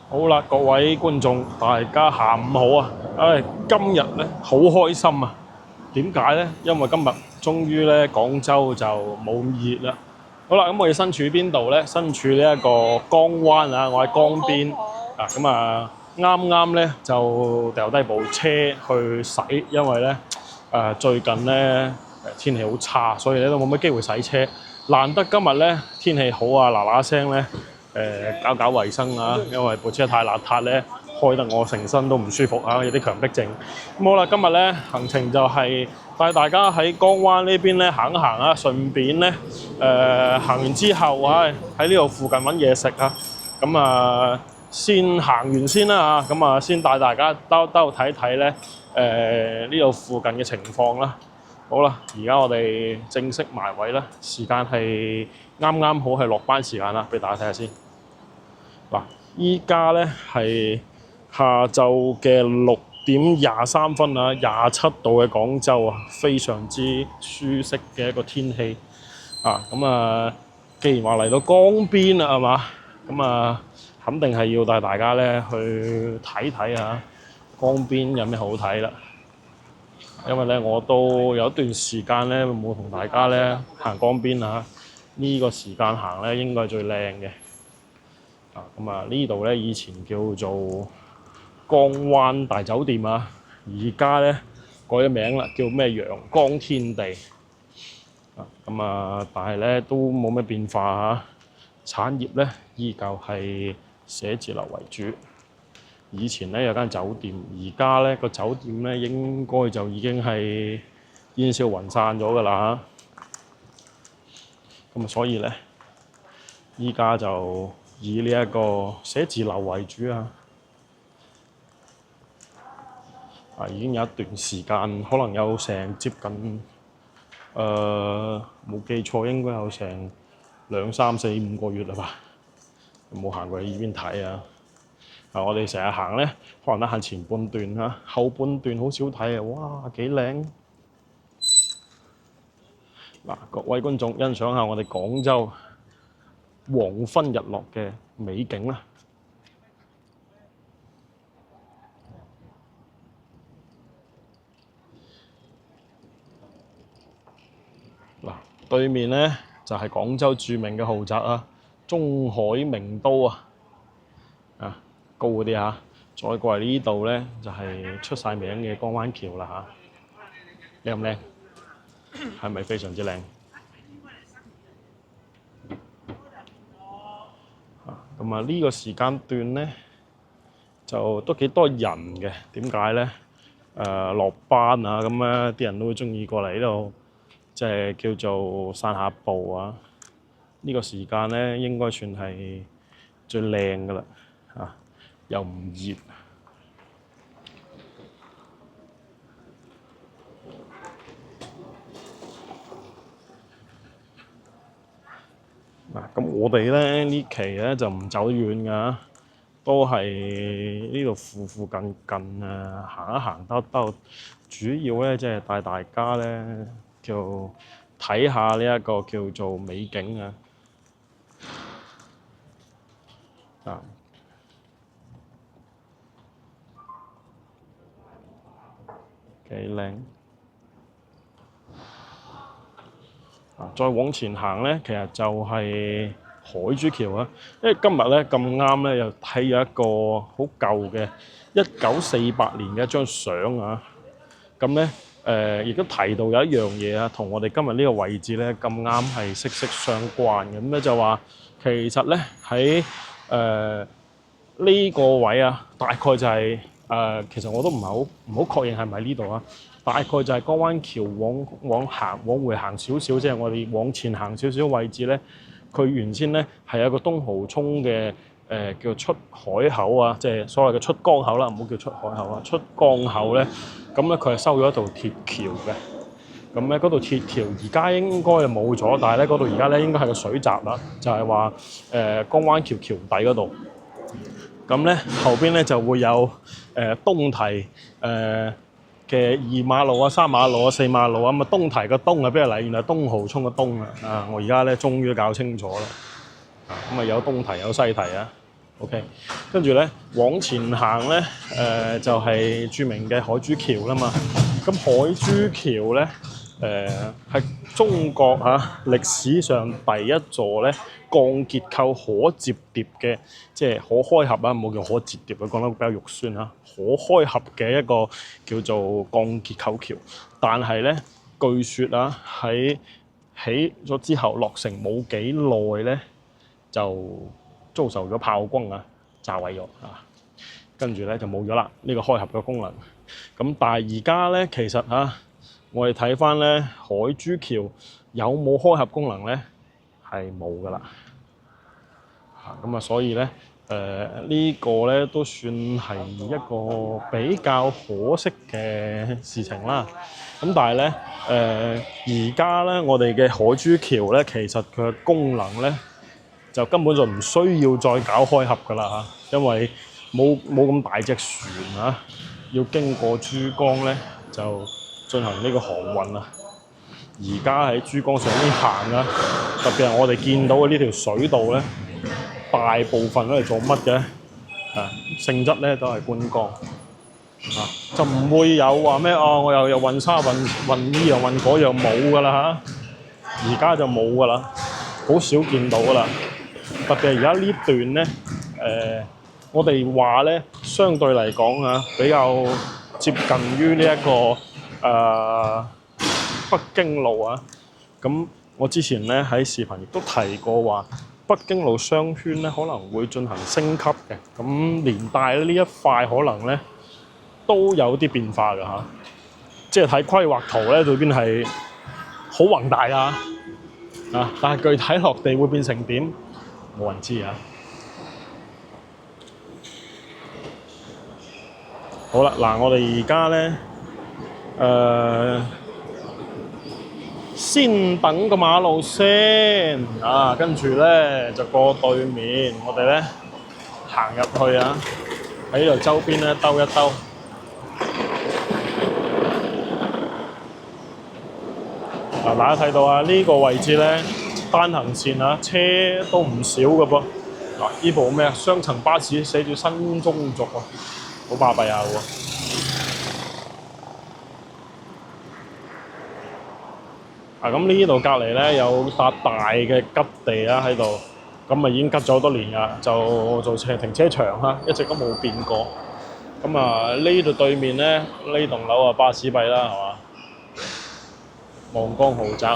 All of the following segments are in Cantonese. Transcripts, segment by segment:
好啦，各位觀眾，大家下午好啊！今日咧好開心啊！點解咧？因為今日終於咧廣州就冇咁熱啦。好啦，咁我哋身處邊度咧？身處呢一個江灣啊，我喺江邊啊。咁啊，啱啱咧就掉低部車去洗，因為咧最近咧天氣好差，所以咧都冇乜機會洗車。難得今日咧天氣好啊，嗱嗱聲咧搞搞衞生啊，因為部車太邋遢咧，開得我成身都唔舒服啊，有啲強迫症。咁好啦，今日咧行程就係帶大家喺江灣呢邊咧行一行啊，順便咧行完之後啊，喺呢度附近揾嘢食啊。咁啊，先行完先啦嚇，咁啊先帶大家兜睇睇咧呢度附近嘅情況啦。好啦，而家我哋正式埋位啦，時間係啱啱好係落班時間啦，俾大家睇下先。嗱，依家咧係下晝嘅6:23啊，27度嘅廣州啊，非常之舒適嘅一個天氣啊。咁啊，既然話嚟到江邊啦，係嘛？咁啊，肯定係要帶大家咧去睇睇下江邊有咩好睇啦。因為咧，我都有一段時間咧冇同大家咧行江邊啊。呢個時間行咧應該係最靚嘅。咁啊，呢度咧以前叫做江灣大酒店啊，而家咧改咗名啦，叫咩陽光天地。咁啊，但係咧都冇咩變化嚇，產業咧依舊係寫字樓為主。以前咧有間酒店，而家咧個酒店咧應該就已經係煙消雲散咗㗎啦嚇。咁啊，所以咧依家就以呢一個寫字樓為主啊。已經有一段時間，可能有成接近冇記錯應該有成2、3、4、5個月啦吧。冇行過去呢邊睇啊！我哋成日行咧，可能得行前半段嚇，後半段好少睇啊！哇，幾靚！嗱，各位觀眾欣賞下我哋廣州黃昏日落嘅美景啦！嗱，對面咧就係廣州著名嘅豪宅啊，中海名都啊，高嗰啲嚇。再過嚟呢度咧就係出晒名嘅江灣橋啦嚇。靚唔靚？係咪非常之靚？咁啊，呢個時間段咧就都幾多人嘅。點解咧？落班啊，咁咧啲人都會中意過嚟呢度，即係叫做散下步啊。呢個時間咧應該算係最靚㗎啦，又唔熱。咁我哋咧呢期咧就唔走遠㗎，都係呢度附近啊行一行兜，主要咧即係帶大家咧就睇下呢一個叫做美景啊。幾靚！再往前行咧，其實就係海珠橋啊。因為今日咧咁啱咧，又睇咗一個好舊嘅1948年嘅一張相啊。咁咧亦都提到有一樣嘢啊，同我哋今日呢個位置咧咁啱係息息相關嘅。咁咧就話其實咧喺呢個位啊，大概就係其實我都唔好確認係咪呢度啊。大概就係江灣橋往回行少少，即係我哋往前行少少位置咧，佢原先咧係有一個東濠涌嘅叫出海口啊，即係所謂嘅出江口啦，唔好叫出海口啊，出江口咧，咁咧佢係收咗一道鐵橋嘅。咁咧嗰度鐵橋而家應該就冇咗，但係咧嗰度而家咧應該係個水閘啦，就係話江灣橋橋底嗰度。咁咧後邊咧就會有東堤嘅2馬路啊、3馬路啊、4馬路啊。咁啊東堤個東係邊度嚟？原來東濠涌個東啊！我而家咧終於搞清楚啦。咁啊有東堤有西堤啊。OK，跟住咧往前行咧，就係著名嘅海珠橋啦嘛。咁海珠橋咧，係中國歷史上第一座咧鋼結構可摺疊嘅，即係可開合啊，冇叫可摺疊啊，講得比較肉酸嚇。可開合嘅一個叫做鋼結構橋，但係咧據說啊喺起咗之後落成冇幾耐咧，就遭受咗炮轟炸毀咗跟住咧就冇咗啦呢個開合嘅功能。咁但係而家咧其實我哋睇翻咧海珠橋有冇開合功能咧係冇噶啦咁所以咧呢個咧都算係一個比較可惜嘅事情啦。咁但係咧而家咧我哋嘅海珠橋咧其實佢嘅功能咧就根本就唔需要再搞開合噶啦因為冇咁大隻船要經過珠江咧就進行呢個航運而家喺珠江上面行特別係我哋見到嘅呢條水道咧，大部分都係做乜嘅？性質咧都係觀光就唔會有話咩我又運沙運衣又運嗰樣冇噶啦而家就冇噶啦，好少見到噶啦。特別係而家呢段咧，我哋話咧，相對嚟講比較接近於呢一個北京路咁我之前咧喺視頻亦都提過話，北京路商圈咧可能會進行升級嘅，咁連帶呢一塊可能咧都有啲變化㗎即係睇規劃圖咧，裏邊係好宏大但係具體落地會變成點？冇人知好啦，嗱，我哋而家咧，先等個馬路先跟住咧就過對面，我哋咧行入去喺呢度周邊咧兜一兜。大家睇到呢個位置咧單行線車都唔少㗎噃。呢部咩雙層巴士寫住新中軸好巴閉喎。咁呢度隔離咧有笪大嘅吉地喺度，咁已經吉咗好多年㗎，就做停車場一直都冇變過。咁呢度對面咧呢棟樓巴士幣啦，係嘛？望江豪宅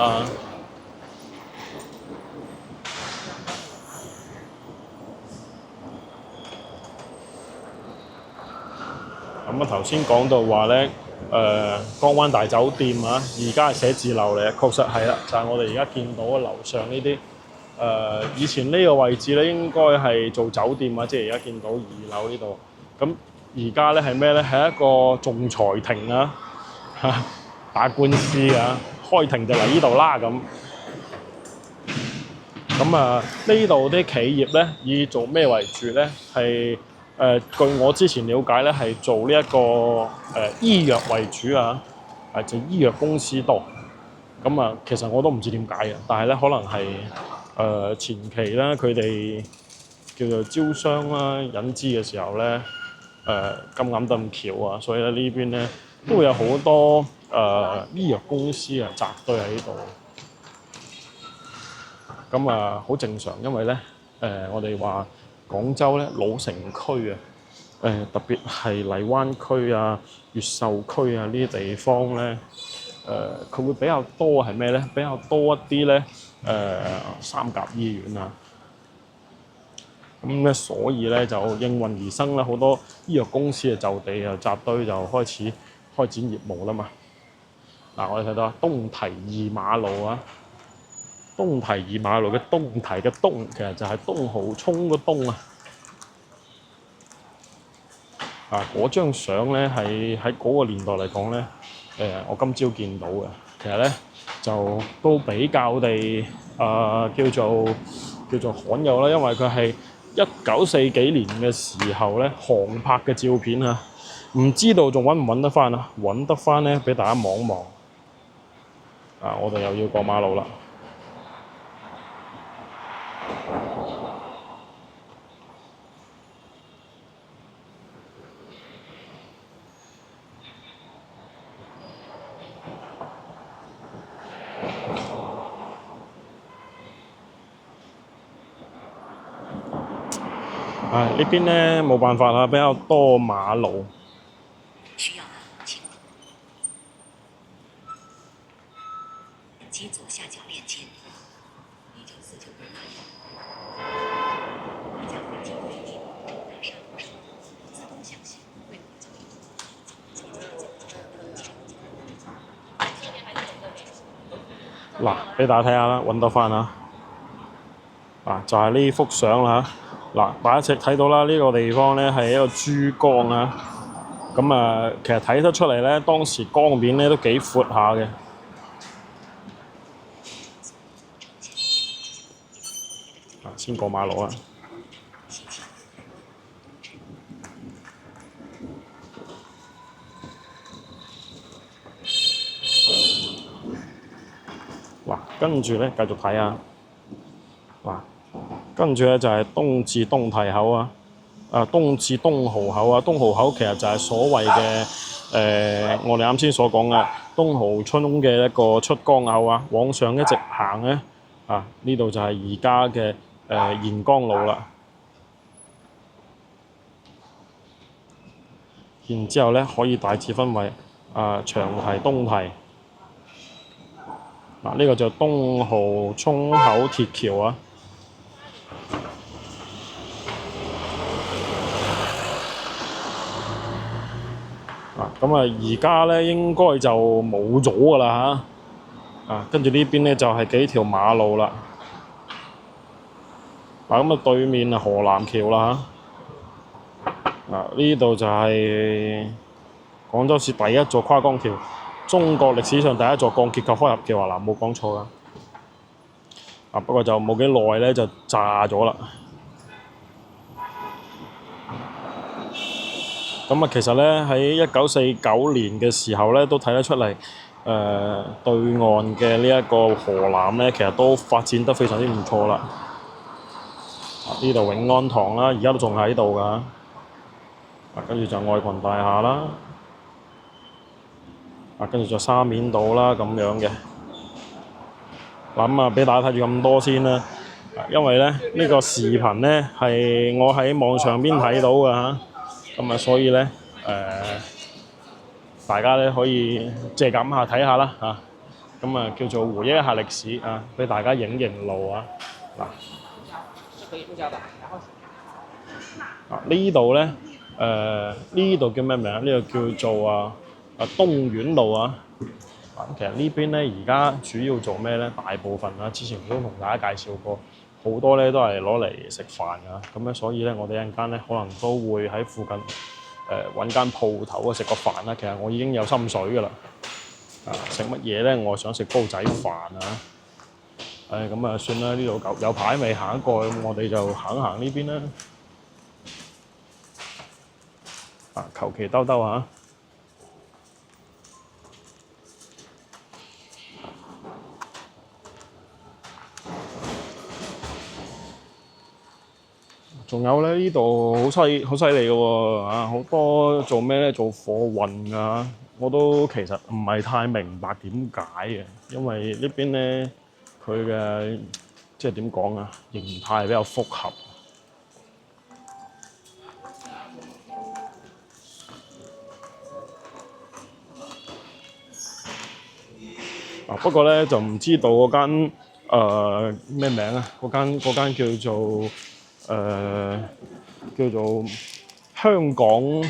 咁頭先講到話咧，江灣大酒店而家係寫字樓嚟確實係啦，就係我哋而家見到嘅樓上呢啲。以前呢個位置咧應該係做酒店即係而家見到2樓呢度。咁而家咧係咩咧？係一個仲裁庭打官司開庭就嚟呢度啦咁。咁呢度啲企業咧以做咩為主咧？係據我之前了解咧，係做呢一個醫藥為主就醫藥公司多。咁其實我都唔知點解嘅，但係咧可能係前期咧佢哋叫做招商引資嘅時候咧，咁啱得咁巧所以咧呢邊咧都會有好多醫藥公司集堆喺呢度。咁好正常，因為咧我哋話廣州咧老城區特別係荔灣區越秀區呢啲地方咧，佢會比較多係咩咧？比較多一啲咧三甲醫院咁咧所以咧就應運而生啦，好多醫藥公司就地集堆就開始開展業務啦嘛。我哋睇到東堤2馬路東堤2馬路嘅東堤嘅東其實就係東濠涌個東嗰張相咧係喺嗰個年代嚟講咧，我今朝見到嘅，其實咧就都比較地叫做罕有啦，因為佢係1940幾年嘅時候咧航拍嘅照片唔知道仲揾唔揾得翻揾得翻咧俾大家望望。我哋又要過馬路啦。呢邊咧冇辦法啦，比較多馬路。需要的請及左下角鏈接。1949年一架飞机飞抵南沙路上，自动向西为我交嗱，俾大家睇下啦，揾到翻啦。就係呢幅相啦嚇。大家睇到啦，呢個地方咧係一個珠江啊。咁啊，其實睇得出嚟咧，當時江面咧都幾闊下嘅。先過馬路啊。跟住咧繼續睇啊。跟住咧就係東至東堤口啊。東至東濠口啊。東濠口其實就係所謂嘅我哋啱先所講嘅東濠涌嘅一個出江口啊。往上一直行咧，呢度就係而家嘅沿江路啦。然之後咧可以大致分為長堤、東堤。呢個就東濠涌口鐵橋啊。咁而家咧應該就冇咗㗎啦嚇。跟住呢邊咧就係幾條馬路啦。咁對面河南橋啦嚇。呢度就係廣州市第一座跨江橋，中國歷史上第一座鋼結構開合橋啊！冇講錯㗎。不過就冇幾耐咧就炸咗啦。其實咧喺1949年嘅時候咧，都睇得出嚟，對岸嘅呢一個河南咧，其實都發展得非常之唔錯啦。呢度永安堂啦，而家都仲喺度㗎。跟住就愛群大廈啦。跟住就沙面島啦咁樣嘅。俾大家睇住咁多先啦。因為咧呢個視頻咧係我喺網上邊睇到㗎嚇。所以咧大家咧可以借鑑下睇下啦嚇。叫做回憶一下歷史啊，俾大家影路啊。呢度咧呢度叫咩名？呢度叫做東苑路啊。其實呢邊咧而家主要做咩咧？大部分之前都同大家介紹過，好多咧都係攞嚟食飯㗎。所以咧我哋一陣間咧可能都會喺附近揾間鋪頭食個飯啦。其實我已經有心水㗎啦。食乜嘢咧？我想食煲仔飯啊。算啦，呢度有排未行過，咁我哋就行呢邊啦。求其兜下。仲有咧，呢度好犀利嘅喎。好多做咩咧？做貨運㗎。我都其實唔係太明白點解嘅，因為呢邊咧佢嘅即係點講啊，形態比較複合。不過咧就唔知道嗰間咩名啊？嗰間叫做香港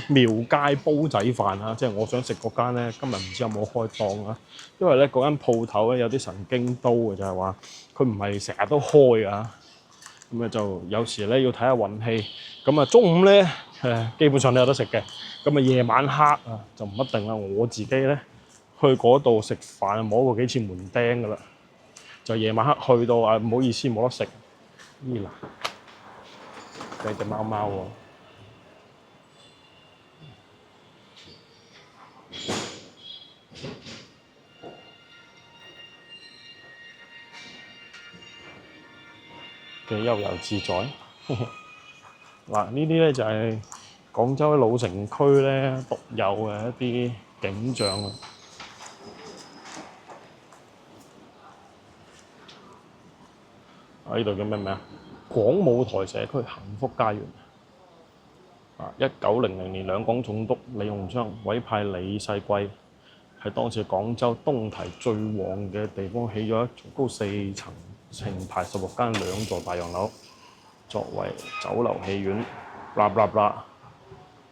廟街煲仔飯啊！即係我想食嗰間咧，今日唔知有冇開檔啊？因為咧嗰間鋪頭咧有啲神經刀嘅，就係話佢唔係成日都開啊。就有時咧要睇下運氣。中午咧基本上都有得食嘅。夜晚黑就唔一定啦。我自己咧去嗰度食飯摸過幾次門釘㗎啦。就夜晚黑去到唔好意思冇得食。嗱，有隻貓貓喎。嘅悠遊自在。呢啲咧就係廣州老城區咧獨有嘅一啲景象啊。呢度叫咩名啊？廣武台社區幸福家園。1900年兩廣總督李鴻章委派李世貴喺當時廣州東堤最旺嘅地方起咗一座高4層、成排16間2座大洋樓，作為酒樓戲院。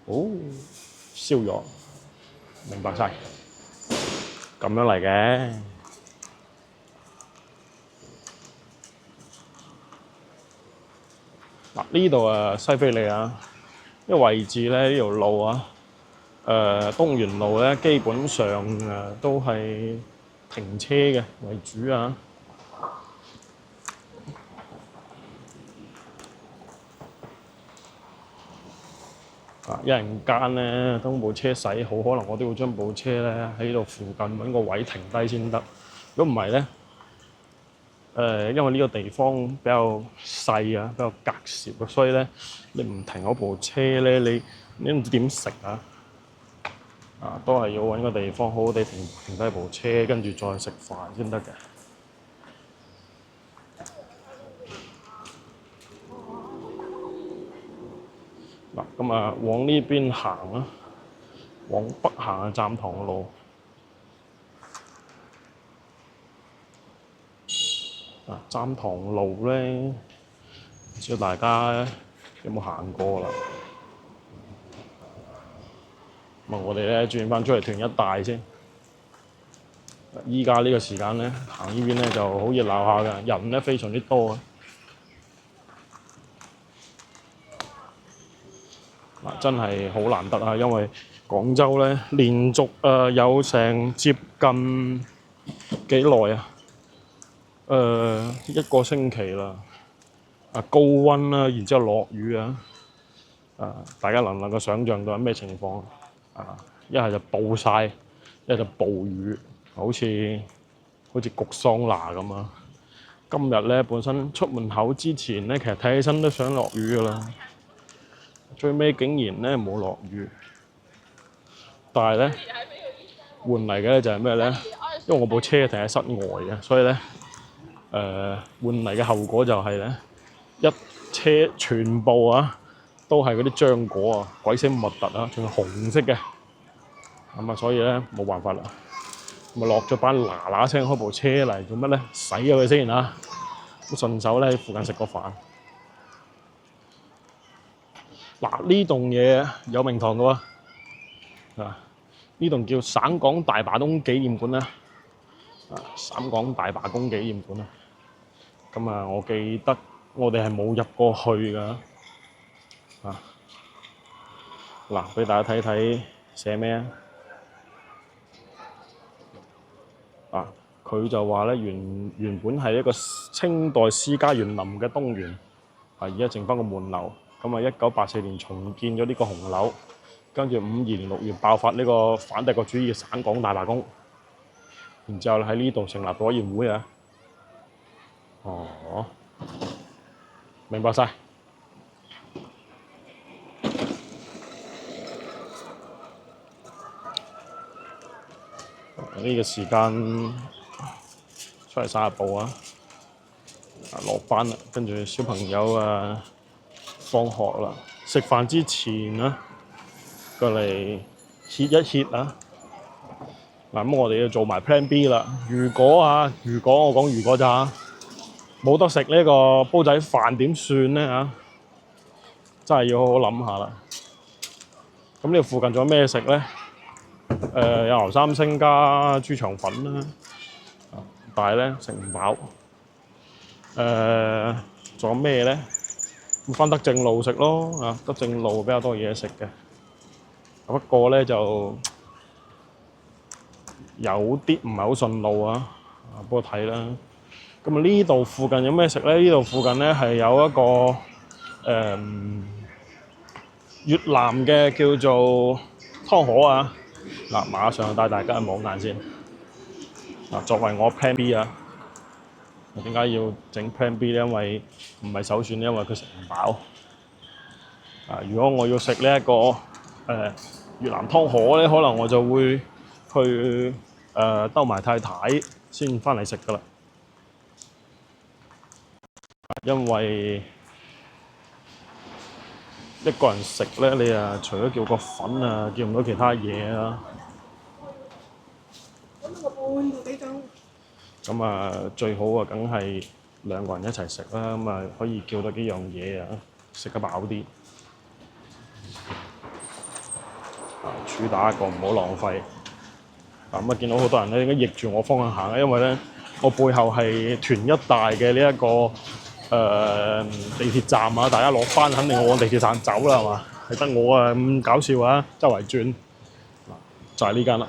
哦，燒咗，明白晒，咁樣嚟嘅。嗱，呢度啊西非利啊，呢個位置咧，呢條路啊，東源路咧，基本上都係停車嘅為主啊。一陣間咧，等部車駛好，可能我都要將部車咧喺度附近揾個位停低先得。如果唔係咧，因為呢個地方比較細啊，比較隔涉啊，所以咧你唔停嗰部車咧，你唔知點食啊！都係要揾個地方好好地停低部車，跟住再食飯先得嘅。嗱，咁啊，往呢邊行啊，往北行啊，站塘路。站塘路咧，唔知道大家有冇行過啦？咁我哋咧轉翻出嚟屯一帶先。依家呢個時間咧，行呢邊咧就好熱鬧下嘅，人咧非常之多啊！真係好難得啊，因為廣州咧連續有成接近幾耐啊？1個星期啦，高溫啦，然之後落雨啊，大家能唔能夠想像到係咩情況啊？一係就暴曬，一係就暴雨，好似焗桑拿咁啊！今日咧本身出門口之前咧，其實睇起身都想落雨噶啦，最尾竟然咧冇落雨，但係咧換嚟嘅咧就係咩咧？因為我部車停喺室外嘅，所以咧換嚟嘅後果就係咧一車全部啊都係嗰啲漿果啊，鬼死核突啊，仲係紅色嘅，咁啊所以咧冇辦法啦，咁啊落咗班嗱聲開部車嚟做乜咧？洗咗佢先啊！咁順手咧喺附近食個飯。嗱，呢棟嘢有名堂嘅喎，呢棟叫省港大罷工紀念館啦，省港大罷工紀念館啊。咁啊，我記得我哋係冇入過去㗎。嗱，俾大家睇睇寫咩啊？佢就話咧原本係一個清代私家園林嘅東園，而家剩翻個門樓。咁啊，1984年重建咗呢個紅樓，跟住52年6月爆發呢個反帝國主義省港大罷工，然之後喺呢度成立咗委員會啊。哦，明白晒。呢個時間出嚟散下步啊，落班啦，跟住小朋友啊放學啦，食飯之前啊過嚟歇一歇啊。嗱，咁我哋要做埋 Plan B 啦。如果我講如果咋，冇得食呢個煲仔飯點算咧嚇？真係要好好諗下啦。咁呢度附近仲有咩食咧？有牛三星加豬腸粉啦，但係咧食唔飽。仲有咩咧？返德正路食咯，德正路比較多嘢食嘅。不過咧就有啲唔係好順路啊，幫我睇啦。咁啊呢度附近有咩食咧？呢度附近咧係有一個越南嘅叫做湯河啊。嗱，馬上帶大家去望眼先。作為我 Plan B 啊，點解要整 Plan B 咧？因為唔係首選，因為佢食唔飽。如果我要食呢一個越南湯河咧，可能我就會去兜埋太太先翻嚟食噶啦。因為一個人食咧，你啊除咗叫個粉啊，叫唔到其他嘢啊。咁啊，最好啊，梗係兩個人一齊食啦，咁啊可以叫到幾樣嘢啊，食得飽啲。主打一個唔好浪費。咁啊，見到好多人咧，應該逆住我方向行啊，因為咧我背後係團一大嘅呢一個地鐵站啊，大家落班肯定我往地鐵站走啦，係嘛？係得我啊咁搞笑啊，周圍轉。就係呢間啦，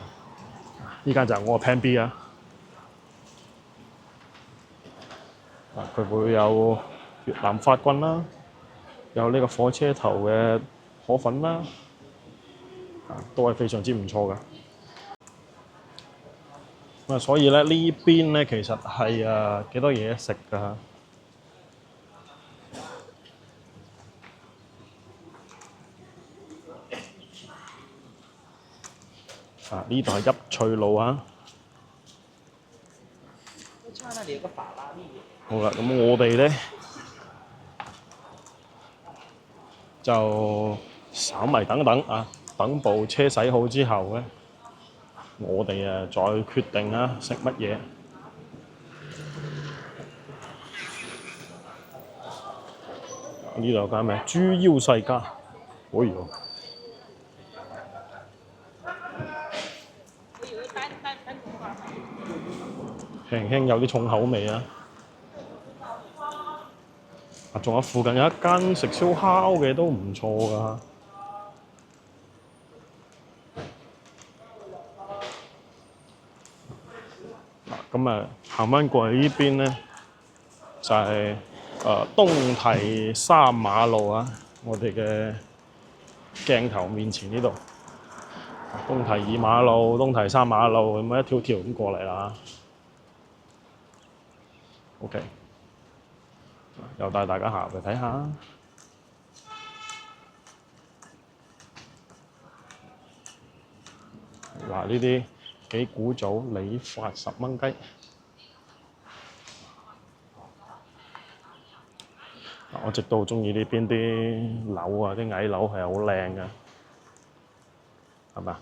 呢間就係我個 Plan B 啊。佢會有越南法棍啦，有呢個火車頭嘅河粉啦，都係非常之唔錯㗎。所以咧呢邊咧其實係幾多嘢食㗎。呢度係邑翠路啊。好啦，咁我哋咧就稍微等等啊，等部車洗好之後咧，我哋再決定啊食乜嘢。呢度有間咩？豬腰世家，哎呦！輕輕有啲重口味啊！仲有附近有一間食燒烤嘅都唔錯㗎。咁行翻過嚟呢邊咧，就係東堤三馬路啊！我哋嘅鏡頭面前呢度，東堤二馬路、東堤三馬路咁一條條咁過嚟啦。OK， 又帶大家行入去睇下。嗱，呢啲幾古早理髮10蚊雞。我直都好中意呢邊啲樓啊，啲矮樓係好靚嘅，係咪啊？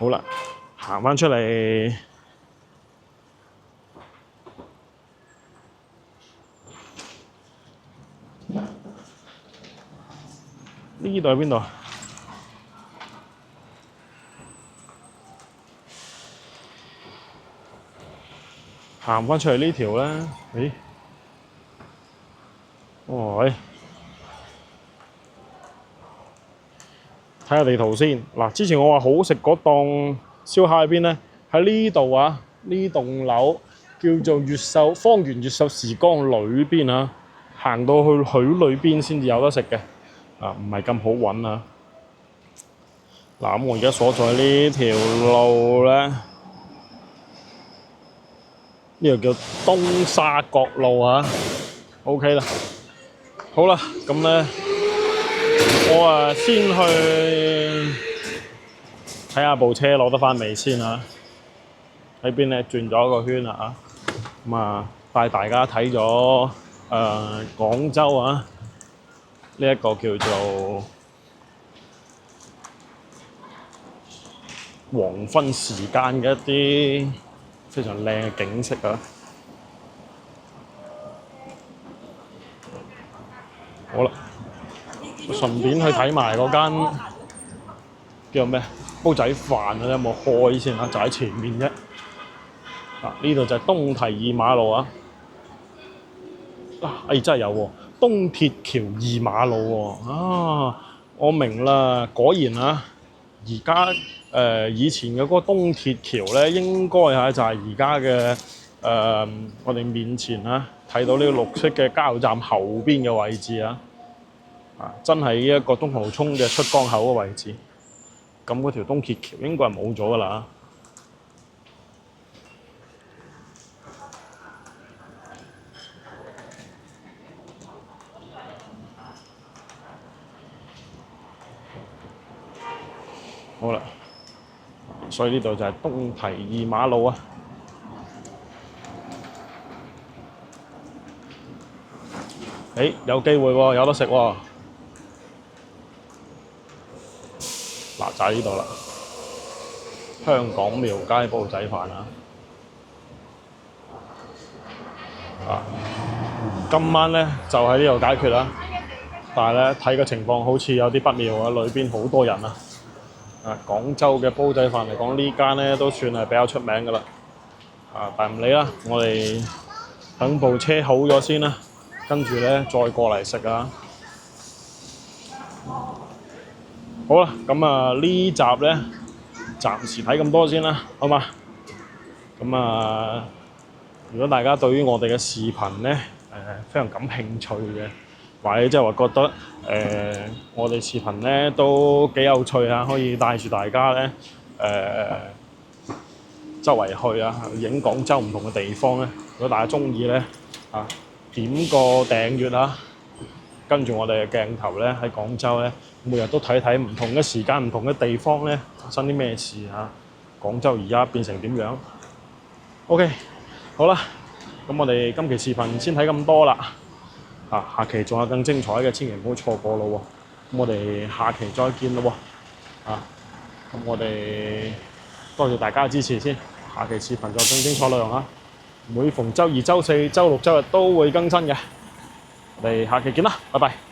好啦，行翻出嚟，呢度係邊度啊？行翻出嚟呢條咧，咦？喂！睇下地圖先。嗱，之前我話好食嗰檔燒烤喺邊咧？喺呢度啊，呢棟樓叫做方圓越秀時光裏邊啊。行到去裏邊先至有得食嘅，唔係咁好揾啊。嗱，咁我而家所在呢條路咧，呢個叫東沙角路啊。OK 啦，好啦，咁咧。我先去睇下部車攞得返未先啊！喺邊咧轉咗個圈啦咁帶大家睇咗廣州啊呢一個叫做黃昏時間嘅一啲非常靚嘅景色啊！好啦。順便去睇埋嗰間叫咩煲仔飯啊，有冇開先啊？就喺前面啫。呢度就係東堤二馬路啊。真係有喎，東鐵橋二馬路喎。我明啦，果然啊，而家以前嘅嗰個東鐵橋咧，應該就係而家嘅我哋面前啊，睇到呢個綠色嘅加油站後邊嘅位置啊，真係呢一個東濠涌嘅出江口嘅位置。咁嗰條東鐵橋應該係冇咗㗎啦。好啦，所以呢度就係東堤二馬路啊。有機會喎，有得食喎。嗱，就喺呢度啦，香港廟街煲仔飯啊！今晚咧就喺呢度解決啦。但係咧睇個情況好似有啲不妙啊，裏邊好多人啊！廣州嘅煲仔飯嚟講，呢間咧都算係比較出名㗎啦。但唔理啦，我哋等部車好咗先啦，跟住咧再過嚟食啊！好啦，咁呢集咧暫時睇咁多先啦，好嘛？咁如果大家對於我哋嘅視頻咧非常感興趣嘅，或者即係話覺得我哋視頻咧都幾有趣啊，可以帶住大家咧周圍去啊，影廣州唔同嘅地方咧。如果大家中意咧點個訂閱啊，跟住我哋嘅鏡頭咧喺廣州咧，每日都睇睇唔同嘅時間、唔同嘅地方咧發生啲咩事廣州而家變成點樣 ？OK， 好啦，咁我哋今期視頻先睇咁多啦。下期仲有更精彩嘅，千祈唔好錯過咯喎。咁我哋下期再見咯喎。咁我哋多謝大家嘅支持先。下期視頻再更精彩內容啊！每逢週二、週四、週六、週日都會更新嘅。我哋下期見啦，拜拜。